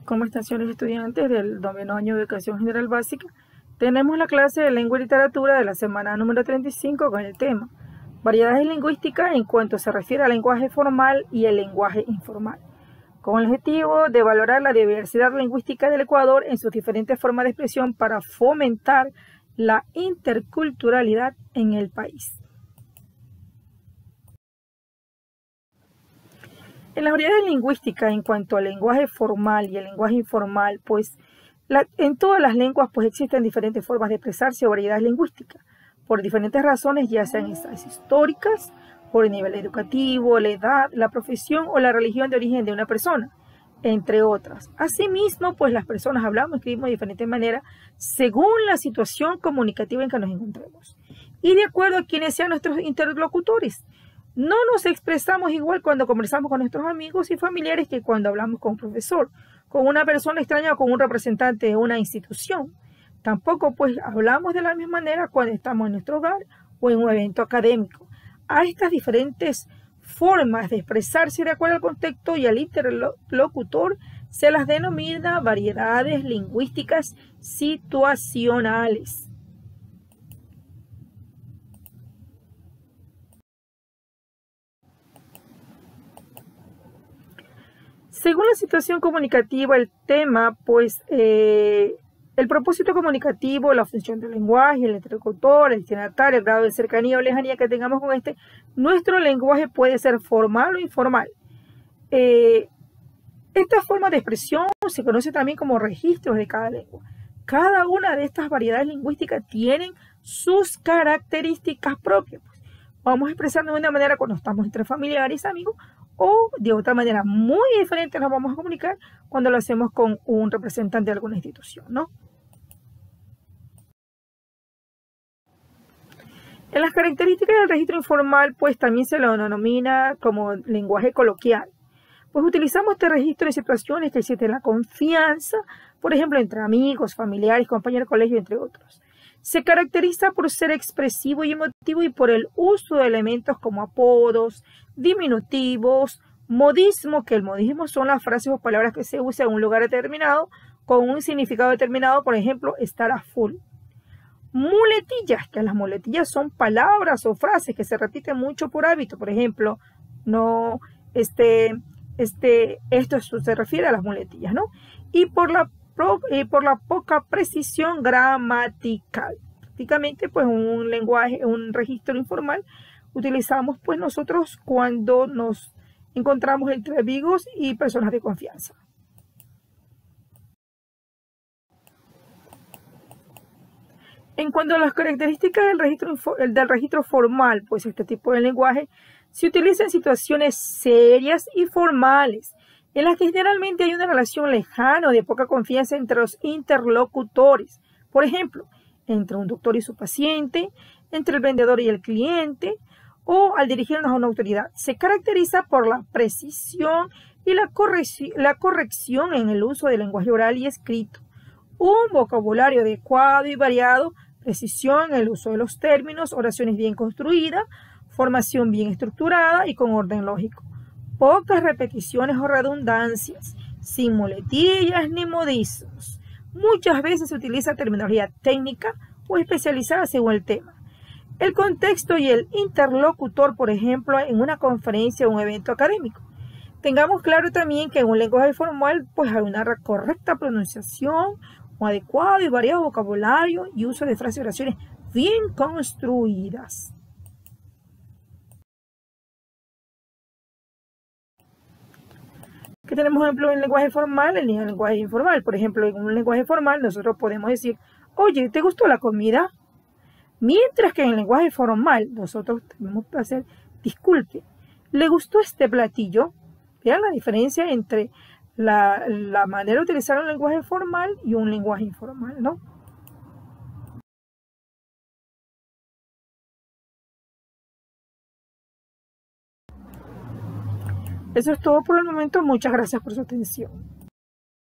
¿Cómo están, señores estudiantes del noveno año de Educación General Básica? Tenemos la clase de Lengua y Literatura de la semana número 35 con el tema Variedades lingüísticas en cuanto se refiere al lenguaje formal y el lenguaje informal, con el objetivo de valorar la diversidad lingüística del Ecuador en sus diferentes formas de expresión para fomentar la interculturalidad en el país. En las variedades lingüísticas en cuanto al lenguaje formal y el lenguaje informal, en todas las lenguas existen diferentes formas de expresarse o variedades lingüísticas, por diferentes razones, ya sean estas históricas, por el nivel educativo, la edad, la profesión o la religión de origen de una persona, entre otras. Asimismo, las personas hablamos, escribimos de diferentes maneras según la situación comunicativa en que nos encontremos y de acuerdo a quienes sean nuestros interlocutores. No nos expresamos igual cuando conversamos con nuestros amigos y familiares que cuando hablamos con un profesor, con una persona extraña o con un representante de una institución. Tampoco hablamos de la misma manera cuando estamos en nuestro hogar o en un evento académico. A estas diferentes formas de expresarse de acuerdo al contexto y al interlocutor se las denomina variedades lingüísticas situacionales. Según la situación comunicativa, el tema, el propósito comunicativo, la función del lenguaje, el interlocutor, el destinatario, el grado de cercanía o lejanía que tengamos con nuestro lenguaje puede ser formal o informal. Esta forma de expresión se conoce también como registros de cada lengua. Cada una de estas variedades lingüísticas tienen sus características propias. Vamos a expresarnos de una manera cuando estamos entre familiares y amigos, o de otra manera muy diferente nos vamos a comunicar cuando lo hacemos con un representante de alguna institución, ¿no? En las características del registro informal, también se lo denomina como lenguaje coloquial. Utilizamos este registro en situaciones que existe la confianza, por ejemplo, entre amigos, familiares, compañeros de colegio, entre otros. Se caracteriza por ser expresivo y emotivo y por el uso de elementos como apodos, diminutivos, modismo, que el modismo son las frases o palabras que se usan en un lugar determinado con un significado determinado, por ejemplo, estar a full. Muletillas, que las muletillas son palabras o frases que se repiten mucho por hábito, por ejemplo, no, esto se refiere a las muletillas, ¿no? Y por la poca precisión gramatical. Prácticamente, un lenguaje, un registro informal utilizamos nosotros cuando nos encontramos entre amigos y personas de confianza. En cuanto a las características del registro formal, este tipo de lenguaje se utiliza en situaciones serias y formales, en las que generalmente hay una relación lejana o de poca confianza entre los interlocutores. Por ejemplo, entre un doctor y su paciente, entre el vendedor y el cliente, o al dirigirnos a una autoridad. Se caracteriza por la precisión y la corrección en el uso del lenguaje oral y escrito, un vocabulario adecuado y variado, precisión en el uso de los términos, oraciones bien construidas, formación bien estructurada y con orden lógico. Pocas repeticiones o redundancias, sin muletillas ni modismos. Muchas veces se utiliza terminología técnica o especializada según el tema. El contexto y el interlocutor, por ejemplo, en una conferencia o un evento académico. Tengamos claro también que en un lenguaje formal hay una correcta pronunciación, un adecuado y variado vocabulario y uso de frases y oraciones bien construidas. Que tenemos ejemplo en el lenguaje formal y en el lenguaje informal. Por ejemplo, en un lenguaje formal nosotros podemos decir, oye, ¿te gustó la comida? Mientras que en el lenguaje formal nosotros tenemos que hacer, disculpe, ¿le gustó este platillo? Vean la diferencia entre la manera de utilizar un lenguaje formal y un lenguaje informal, ¿no? Eso es todo por el momento. Muchas gracias por su atención.